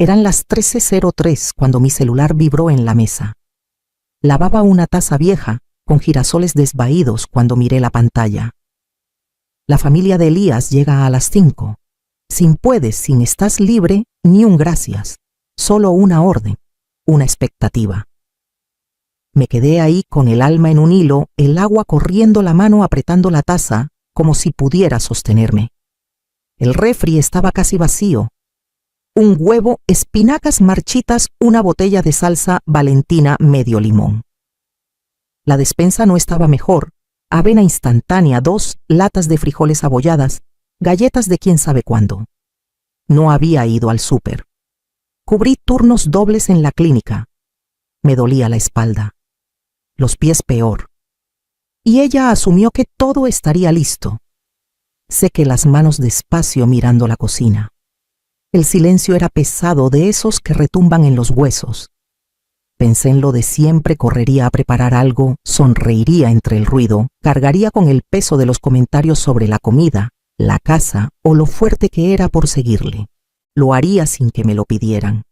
Eran las 13:03 cuando mi celular vibró en la mesa. Lavaba una taza vieja con girasoles desvaídos cuando miré la pantalla. La familia de Elías llega a las 5. Sin puedes, sin estás libre, ni un gracias. Solo una orden, una expectativa. Me quedé ahí con el alma en un hilo, el agua corriendo la mano apretando la taza como si pudiera sostenerme. El refri estaba casi vacío. Un huevo, espinacas marchitas, una botella de salsa Valentina medio limón. La despensa no estaba mejor. Avena instantánea, 2 latas de frijoles abolladas, galletas de quién sabe cuándo. No había ido al súper. Cubrí turnos dobles en la clínica. Me dolía la espalda. Los pies peor. Y ella asumió que todo estaría listo. Sequé las manos despacio mirando la cocina. El silencio era pesado, de esos que retumban en los huesos. Pensé en lo de siempre, correría a preparar algo, sonreiría entre el ruido, cargaría con el peso de los comentarios sobre la comida, la casa o lo fuerte que era por seguirle. Lo haría sin que me lo pidieran.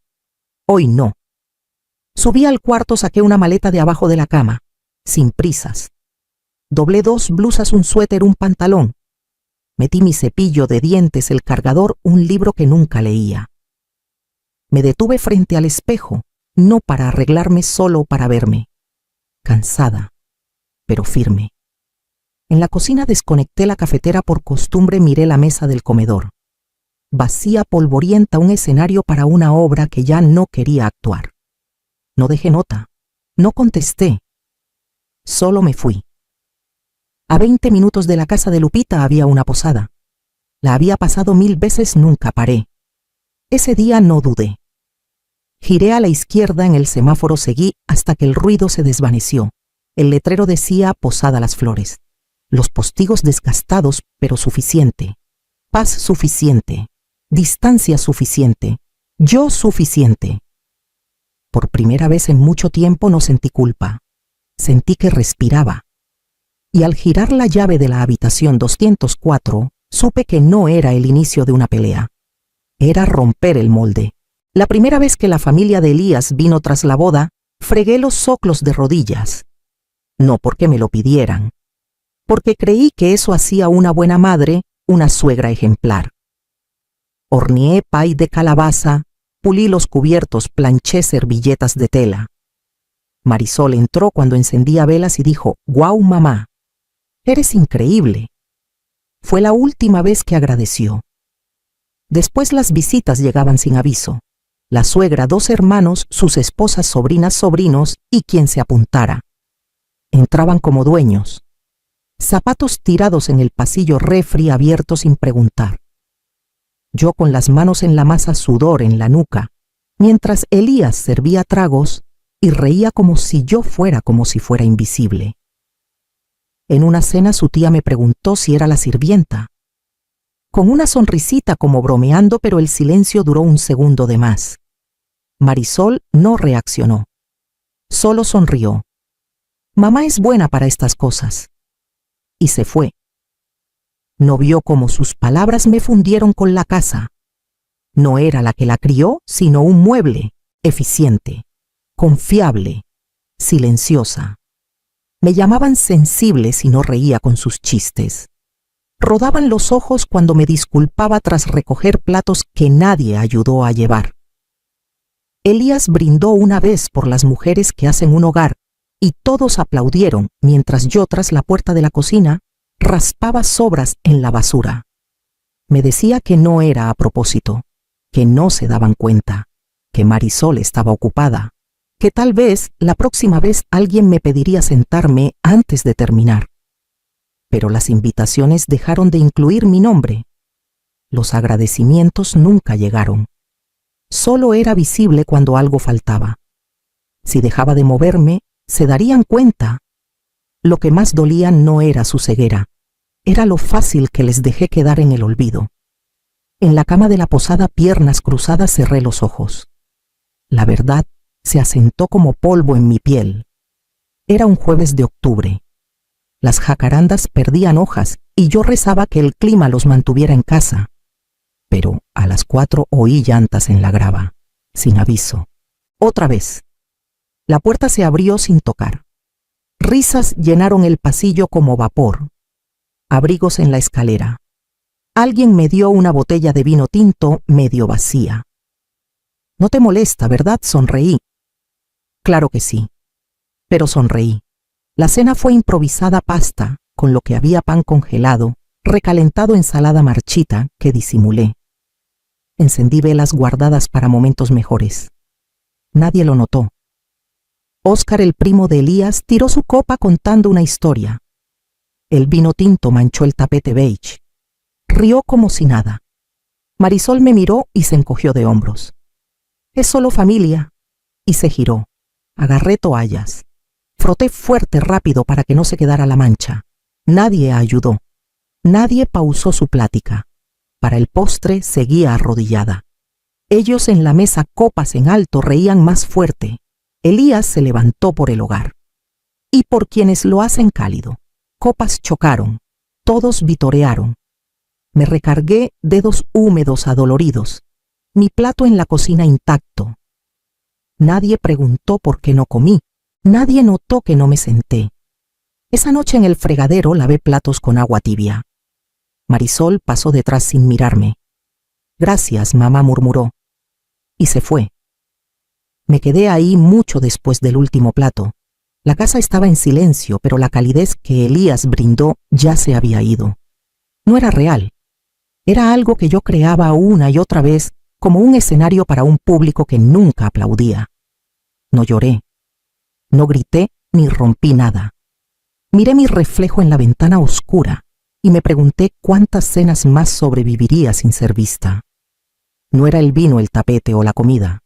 Hoy no. Subí al cuarto, saqué una maleta de abajo de la cama, sin prisas. Doblé 2 blusas, un suéter, un pantalón. Metí mi cepillo de dientes, el cargador, un libro que nunca leía. Me detuve frente al espejo, no para arreglarme, solo para verme. Cansada, pero firme. En la cocina desconecté la cafetera por costumbre, miré la mesa del comedor. Vacía, polvorienta, un escenario para una obra que ya no quería actuar. No dejé nota, no contesté. Solo me fui. A 20 minutos de la casa de Lupita había una posada. La había pasado 1000 veces, nunca paré. Ese día no dudé. Giré a la izquierda, en el semáforo seguí hasta que el ruido se desvaneció. El letrero decía Posada Las Flores. Los postigos desgastados, pero suficiente. Paz suficiente. Distancia suficiente. Yo suficiente. Por primera vez en mucho tiempo no sentí culpa. Sentí que respiraba. Y al girar la llave de la habitación 204, supe que no era el inicio de una pelea. Era romper el molde. La primera vez que la familia de Elías vino tras la boda, fregué los zoclos de rodillas. No porque me lo pidieran, porque creí que eso hacía una buena madre, una suegra ejemplar. Horneé pay de calabaza, pulí los cubiertos, planché servilletas de tela. Marisol entró cuando encendía velas y dijo: «¡Guau, mamá! Eres increíble». Fue la última vez que agradeció. Después las visitas llegaban sin aviso. La suegra, 2 hermanos, sus esposas, sobrinas, sobrinos y quien se apuntara. Entraban como dueños. Zapatos tirados en el pasillo, refri abierto sin preguntar. Yo con las manos en la masa, sudor en la nuca, mientras Elías servía tragos y reía como si fuera invisible. En una cena su tía me preguntó si era la sirvienta. Con una sonrisita como bromeando, pero el silencio duró un segundo de más. Marisol no reaccionó. Solo sonrió. Mamá es buena para estas cosas. Y se fue. No vio cómo sus palabras me fundieron con la casa. No era la que la crió, sino un mueble, eficiente, confiable, silenciosa. Me llamaban sensible si no reía con sus chistes. Rodaban los ojos cuando me disculpaba tras recoger platos que nadie ayudó a llevar. Elías brindó una vez por las mujeres que hacen un hogar y todos aplaudieron mientras yo, tras la puerta de la cocina, raspaba sobras en la basura. Me decía que no era a propósito, que no se daban cuenta, que Marisol estaba ocupada, que tal vez la próxima vez alguien me pediría sentarme antes de terminar. Pero las invitaciones dejaron de incluir mi nombre. Los agradecimientos nunca llegaron. Solo era visible cuando algo faltaba. Si dejaba de moverme, se darían cuenta. Lo que más dolía no era su ceguera, era lo fácil que les dejé quedar en el olvido. En la cama de la posada, piernas cruzadas, cerré los ojos. La verdad se asentó como polvo en mi piel. Era un jueves de octubre. Las jacarandas perdían hojas y yo rezaba que el clima los mantuviera en casa. Pero a las 4 oí llantas en la grava. sin aviso. Otra vez. La puerta se abrió sin tocar. Risas llenaron el pasillo como vapor. Abrigos en la escalera. Alguien me dio una botella de vino tinto medio vacía. No te molesta, ¿verdad? Sonreí. Claro que sí. Pero sonreí. La cena fue improvisada pasta, con lo que había pan congelado, recalentado ensalada marchita que disimulé. Encendí velas guardadas para momentos mejores. Nadie lo notó. Óscar, el primo de Elías, tiró su copa contando una historia. El vino tinto manchó el tapete beige. Rió como si nada. Marisol me miró y se encogió de hombros. Es solo familia. Y se giró. Agarré toallas. Froté fuerte, rápido, para que no se quedara la mancha. Nadie ayudó. Nadie pausó su plática. Para el postre seguía arrodillada. Ellos en la mesa, copas en alto, reían más fuerte. Elías se levantó por el hogar. Y por quienes lo hacen cálido. Copas chocaron. Todos vitorearon. Me recargué, dedos húmedos adoloridos. Mi plato en la cocina intacto. Nadie preguntó por qué no comí. Nadie notó que no me senté. Esa noche en el fregadero lavé platos con agua tibia. Marisol pasó detrás sin mirarme. Gracias, mamá, murmuró. Y se fue. Me quedé ahí mucho después del último plato. La casa estaba en silencio, pero la calidez que Elías brindó ya se había ido. No era real. Era algo que yo creaba una y otra vez como un escenario para un público que nunca aplaudía. No lloré. No grité ni rompí nada. Miré mi reflejo en la ventana oscura y me pregunté cuántas cenas más sobreviviría sin ser vista. No era el vino, el tapete o la comida.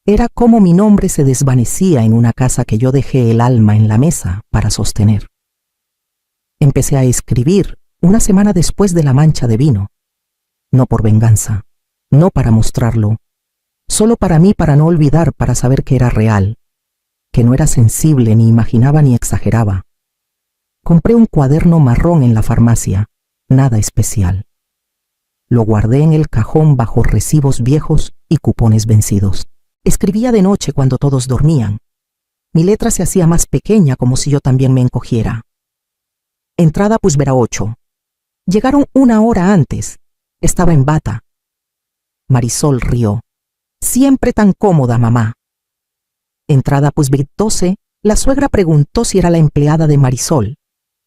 Era cómo mi nombre se desvanecía en una casa que yo dejé el alma en la mesa para sostener. Empecé a escribir una semana después de la mancha de vino. No por venganza, no para mostrarlo, solo para mí, para no olvidar, para saber que era real, que no era sensible, ni imaginaba ni exageraba. Compré un cuaderno marrón en la farmacia, nada especial. Lo guardé en el cajón bajo recibos viejos y cupones vencidos. Escribía de noche cuando todos dormían. Mi letra se hacía más pequeña, como si yo también me encogiera. Entrada Puigvera 8. Llegaron una hora antes. Estaba en bata. Marisol rió. Siempre tan cómoda, mamá. Entrada Puigvera 12, la suegra preguntó si era la empleada de Marisol.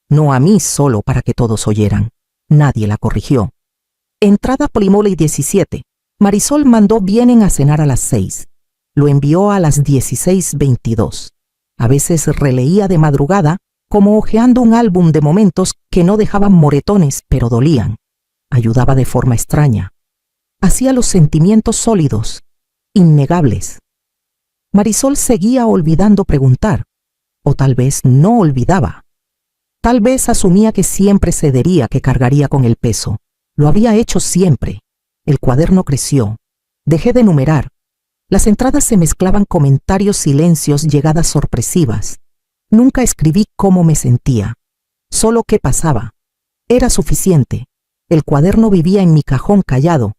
No a mí solo, para que todos oyeran. Nadie la corrigió. Entrada Primole 17. Marisol mandó vienen a cenar a las 6. Lo envió a las 16:22. A veces releía de madrugada, como hojeando un álbum de momentos que no dejaban moretones, pero dolían. Ayudaba de forma extraña. Hacía los sentimientos sólidos, innegables. Marisol seguía olvidando preguntar, o tal vez no olvidaba. Tal vez asumía que siempre cedería, que cargaría con el peso. Lo había hecho siempre. El cuaderno creció. Dejé de numerar. Las entradas se mezclaban comentarios, silencios, llegadas sorpresivas. Nunca escribí cómo me sentía, solo qué pasaba. Era suficiente. El cuaderno vivía en mi cajón callado,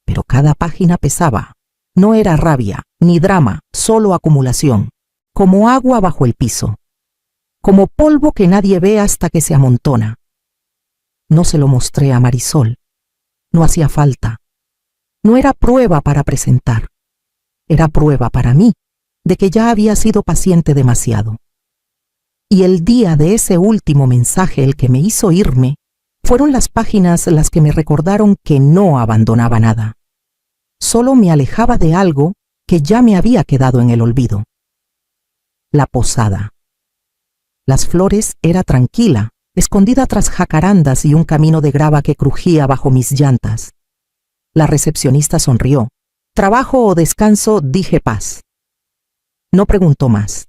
pero cada página pesaba. No era rabia, ni drama, solo acumulación, como agua bajo el piso, como polvo que nadie ve hasta que se amontona. No se lo mostré a Marisol. No hacía falta. No era prueba para presentar. Era prueba para mí de que ya había sido paciente demasiado. Y el día de ese último mensaje, el que me hizo irme, fueron las páginas las que me recordaron que no abandonaba nada. Solo me alejaba de algo que ya me había quedado en el olvido. La posada. Las Flores era tranquila, escondida tras jacarandas y un camino de grava que crujía bajo mis llantas. La recepcionista sonrió. Trabajo o descanso, dije paz. No preguntó más.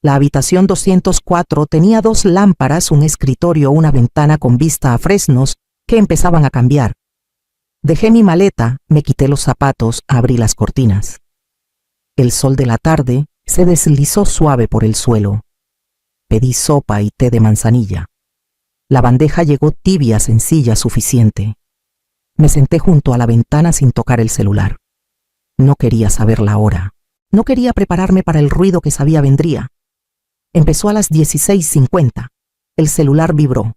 La habitación 204 tenía 2 lámparas, un escritorio, una ventana con vista a fresnos que empezaban a cambiar. Dejé mi maleta, me quité los zapatos, abrí las cortinas. El sol de la tarde se deslizó suave por el suelo. Pedí sopa y té de manzanilla. La bandeja llegó tibia, sencilla, suficiente. Me senté junto a la ventana sin tocar el celular. No quería saber la hora. No quería prepararme para el ruido que sabía vendría. Empezó a las 16:50. El celular vibró.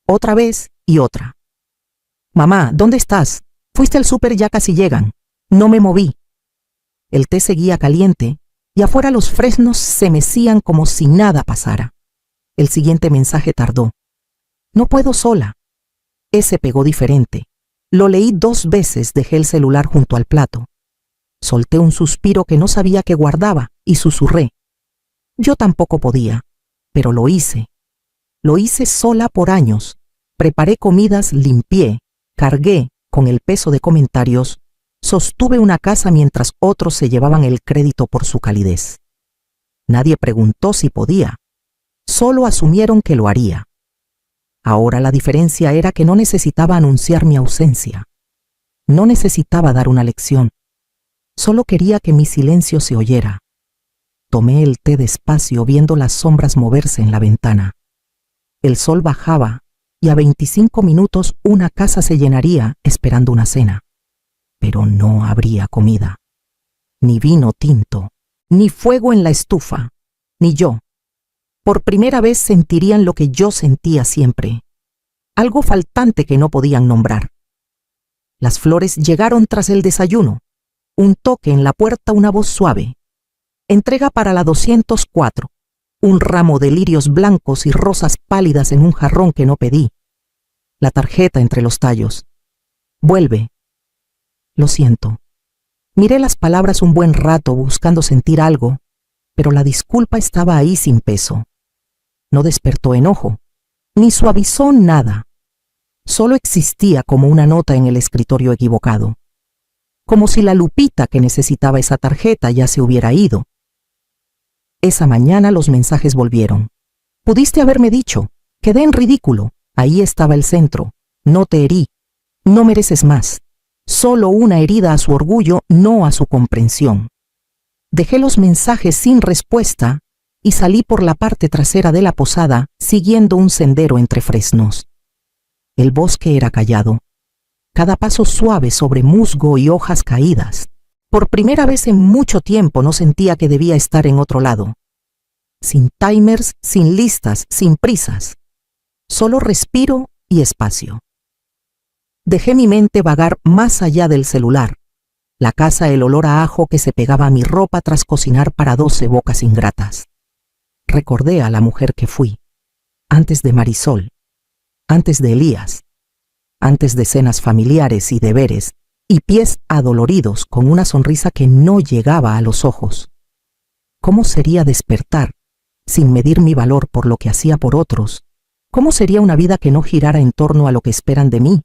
Otra vez y otra. Mamá, ¿dónde estás? Fuiste al súper, ya casi llegan. No me moví. El té seguía caliente y afuera los fresnos se mecían como si nada pasara. El siguiente mensaje tardó. No puedo sola. Ese pegó diferente. Lo leí 2 veces, dejé el celular junto al plato. Solté un suspiro que no sabía que guardaba y susurré. Yo tampoco podía, pero lo hice. Lo hice sola por años. Preparé comidas, limpié, cargué con el peso de comentarios, sostuve una casa mientras otros se llevaban el crédito por su calidez. Nadie preguntó si podía. Solo asumieron que lo haría. Ahora la diferencia era que no necesitaba anunciar mi ausencia. No necesitaba dar una lección. Solo quería que mi silencio se oyera. Tomé el té despacio viendo las sombras moverse en la ventana. El sol bajaba y a 25 minutos una casa se llenaría esperando una cena. Pero no habría comida. Ni vino tinto, ni fuego en la estufa, ni yo. Por primera vez sentirían lo que yo sentía siempre. Algo faltante que no podían nombrar. Las flores llegaron tras el desayuno. Un toque en la puerta, una voz suave. Entrega para la 204. Un ramo de lirios blancos y rosas pálidas en un jarrón que no pedí. La tarjeta entre los tallos. Vuelve. Lo siento. Miré las palabras un buen rato buscando sentir algo, pero la disculpa estaba ahí sin peso. No despertó enojo, ni suavizó nada. Solo existía como una nota en el escritorio equivocado. Como si la Lupita que necesitaba esa tarjeta ya se hubiera ido. Esa mañana los mensajes volvieron. Pudiste haberme dicho. Quedé en ridículo. Ahí estaba el centro. No te herí. No mereces más. Solo una herida a su orgullo, no a su comprensión. Dejé los mensajes sin respuesta y salí por la parte trasera de la posada, siguiendo un sendero entre fresnos. El bosque era callado. Cada paso suave sobre musgo y hojas caídas. Por primera vez en mucho tiempo no sentía que debía estar en otro lado. Sin timers, sin listas, sin prisas. Solo respiro y espacio. Dejé mi mente vagar más allá del celular. La casa, el olor a ajo que se pegaba a mi ropa tras cocinar para 12 bocas ingratas. Recordé a la mujer que fui. Antes de Marisol. Antes de Elías. Antes de cenas familiares y deberes, y pies adoloridos con una sonrisa que no llegaba a los ojos. ¿Cómo sería despertar, sin medir mi valor por lo que hacía por otros? ¿Cómo sería una vida que no girara en torno a lo que esperan de mí?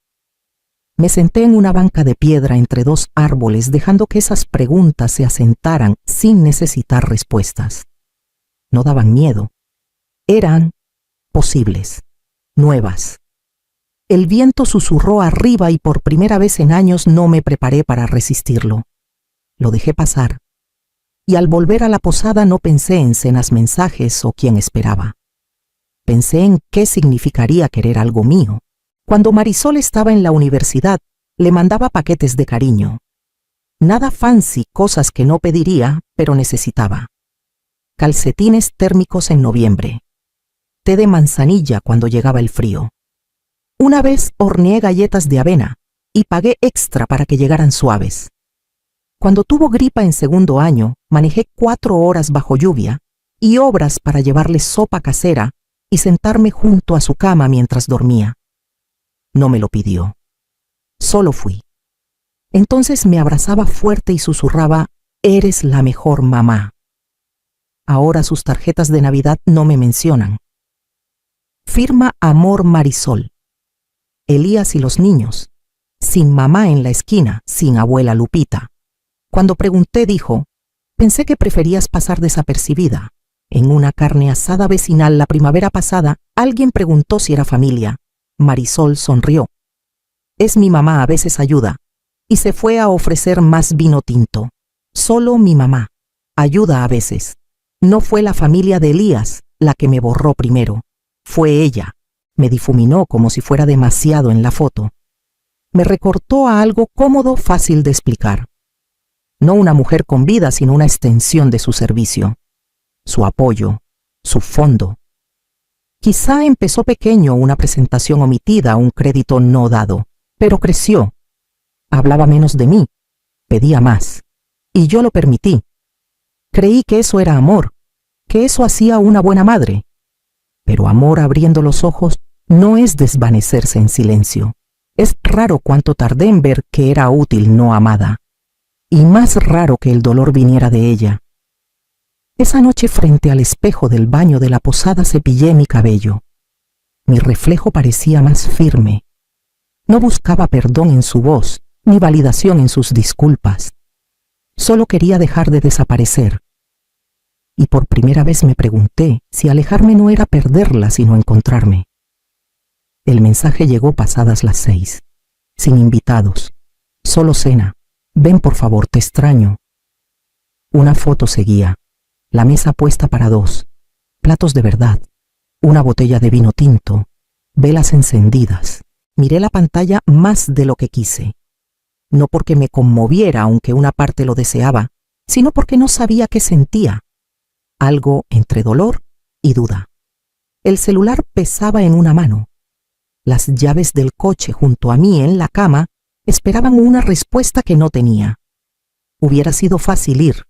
Me senté en una banca de piedra entre 2 árboles, dejando que esas preguntas se asentaran sin necesitar respuestas. No daban miedo. Eran posibles, nuevas. El viento susurró arriba y por primera vez en años no me preparé para resistirlo. Lo dejé pasar. Y al volver a la posada no pensé en cenas, mensajes o quién esperaba. Pensé en qué significaría querer algo mío. Cuando Marisol estaba en la universidad, le mandaba paquetes de cariño. Nada fancy, cosas que no pediría, pero necesitaba. Calcetines térmicos en noviembre. Té de manzanilla cuando llegaba el frío. Una vez horneé galletas de avena y pagué extra para que llegaran suaves. Cuando tuvo gripa en 2º año, manejé 4 horas bajo lluvia y obras para llevarle sopa casera y sentarme junto a su cama mientras dormía. No me lo pidió. Solo fui. Entonces me abrazaba fuerte y susurraba, «Eres la mejor mamá». Ahora sus tarjetas de Navidad no me mencionan. Firma Amor Marisol. Elías y los niños. Sin mamá en la esquina, sin abuela Lupita. Cuando pregunté, dijo, «Pensé que preferías pasar desapercibida». En una carne asada vecinal la primavera pasada, alguien preguntó si era familia. Marisol sonrió. «Es mi mamá, a veces ayuda». Y se fue a ofrecer más vino tinto. Solo mi mamá. Ayuda a veces. No fue la familia de Elías la que me borró primero. Fue ella. Me difuminó como si fuera demasiado en la foto. Me recortó a algo cómodo, fácil de explicar. No una mujer con vida, sino una extensión de su servicio, su apoyo, su fondo. Quizá empezó pequeño, una presentación omitida, un crédito no dado, pero creció. Hablaba menos de mí, pedía más, y yo lo permití. Creí que eso era amor, que eso hacía una buena madre. Pero amor abriendo los ojos no es desvanecerse en silencio. Es raro cuánto tardé en ver que era útil no amada, y más raro que el dolor viniera de ella. Esa noche frente al espejo del baño de la posada cepillé mi cabello. Mi reflejo parecía más firme. No buscaba perdón en su voz, ni validación en sus disculpas. Solo quería dejar de desaparecer. Y por primera vez me pregunté si alejarme no era perderla, sino encontrarme. El mensaje llegó pasadas las 6, sin invitados, solo cena. Ven por favor, te extraño. Una foto seguía, la mesa puesta para 2, platos de verdad, una botella de vino tinto, velas encendidas. Miré la pantalla más de lo que quise. No porque me conmoviera, aunque una parte lo deseaba, sino porque no sabía qué sentía. Algo entre dolor y duda. El celular pesaba en una mano. Las llaves del coche junto a mí en la cama esperaban una respuesta que no tenía. Hubiera sido fácil ir,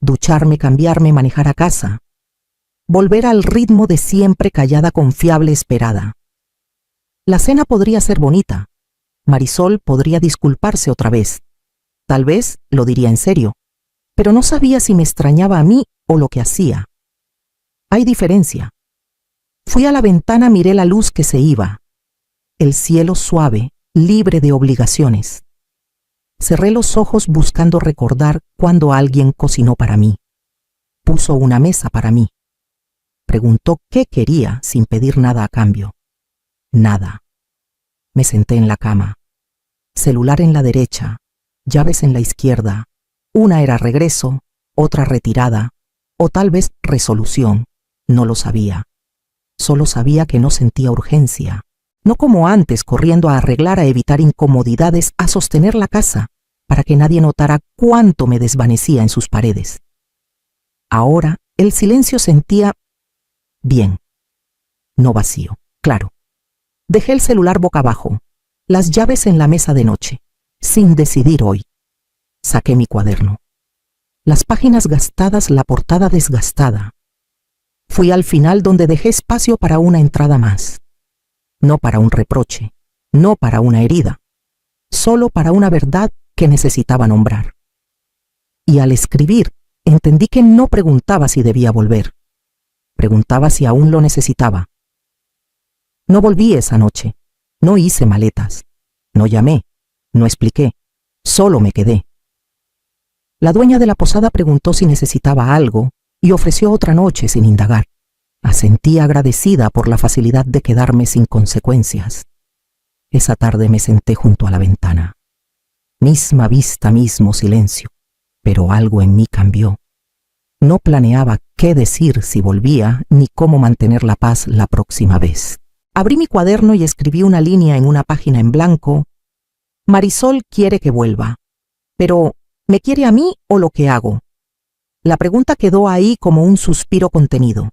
ducharme, cambiarme, manejar a casa, volver al ritmo de siempre, callada, confiable, esperada. La cena podría ser bonita. Marisol podría disculparse otra vez. Tal vez lo diría en serio, pero no sabía si me extrañaba a mí o lo que hacía. Hay diferencia. Fui a la ventana, miré la luz que se iba. El cielo suave, libre de obligaciones. Cerré los ojos buscando recordar cuando alguien cocinó para mí. Puso una mesa para mí. Preguntó qué quería sin pedir nada a cambio. Nada. Me senté en la cama. Celular en la derecha, llaves en la izquierda. Una era regreso, otra retirada, o tal vez resolución. No lo sabía. Solo sabía que no sentía urgencia. No como antes, corriendo a arreglar, a evitar incomodidades, a sostener la casa, para que nadie notara cuánto me desvanecía en sus paredes. Ahora, el silencio sentía bien. No vacío, claro. Dejé el celular boca abajo, las llaves en la mesa de noche, sin decidir hoy. Saqué mi cuaderno. Las páginas gastadas, la portada desgastada. Fui al final donde dejé espacio para una entrada más. No para un reproche, no para una herida, solo para una verdad que necesitaba nombrar. Y al escribir, entendí que no preguntaba si debía volver. Preguntaba si aún lo necesitaba. No volví esa noche, no hice maletas, no llamé, no expliqué, solo me quedé. La dueña de la posada preguntó si necesitaba algo y ofreció otra noche sin indagar. Asentí agradecida por la facilidad de quedarme sin consecuencias. Esa tarde me senté junto a la ventana. Misma vista, mismo silencio, pero algo en mí cambió. No planeaba qué decir si volvía, ni cómo mantener la paz la próxima vez. Abrí mi cuaderno y escribí una línea en una página en blanco. Marisol quiere que vuelva, pero ¿me quiere a mí o lo que hago? La pregunta quedó ahí como un suspiro contenido.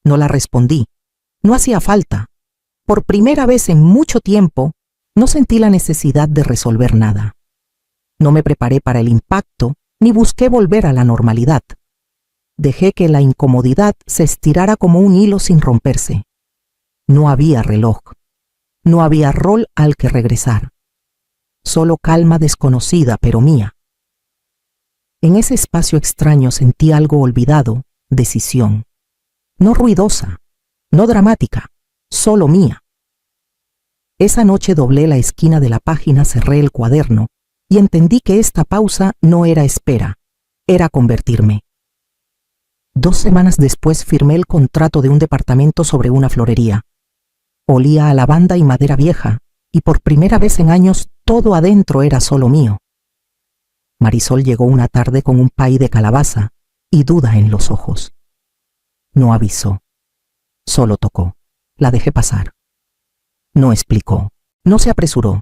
No la respondí. No hacía falta. Por primera vez en mucho tiempo, no sentí la necesidad de resolver nada. No me preparé para el impacto, ni busqué volver a la normalidad. Dejé que la incomodidad se estirara como un hilo sin romperse. No había reloj. No había rol al que regresar. Solo calma desconocida, pero mía. En ese espacio extraño sentí algo olvidado, decisión. No ruidosa, no dramática, solo mía. Esa noche doblé la esquina de la página, cerré el cuaderno y entendí que esta pausa no era espera, era convertirme. 2 semanas después firmé el contrato de un departamento sobre una florería. Olía a lavanda y madera vieja, y por primera vez en años todo adentro era solo mío. Marisol llegó una tarde con un pay de calabaza y duda en los ojos. No avisó, solo tocó. La dejé pasar. No explicó, no se apresuró.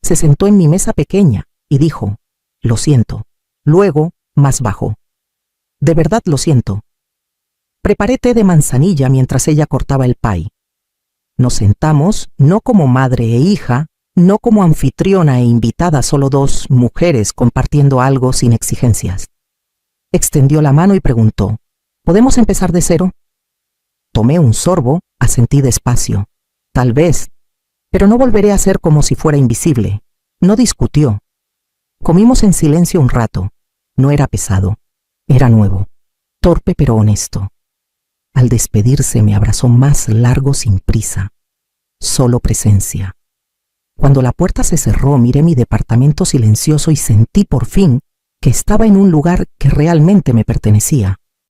Se sentó en mi mesa pequeña y dijo, lo siento, Luego, más bajo. De verdad lo siento. Preparé té de manzanilla mientras ella cortaba el pie. Nos sentamos, no como madre e hija, no como anfitriona e invitada, solo dos mujeres compartiendo algo sin exigencias. Extendió la mano y preguntó, ¿podemos empezar de cero? Tomé un sorbo, asentí despacio. Tal vez, pero no volveré a ser como si fuera invisible. No discutió. Comimos en silencio un rato. No era pesado. Era nuevo. Torpe pero honesto. Al despedirse me abrazó más largo sin prisa. Solo presencia. Cuando la puerta se cerró, miré mi departamento silencioso y sentí por fin que estaba en un lugar que realmente me pertenecía.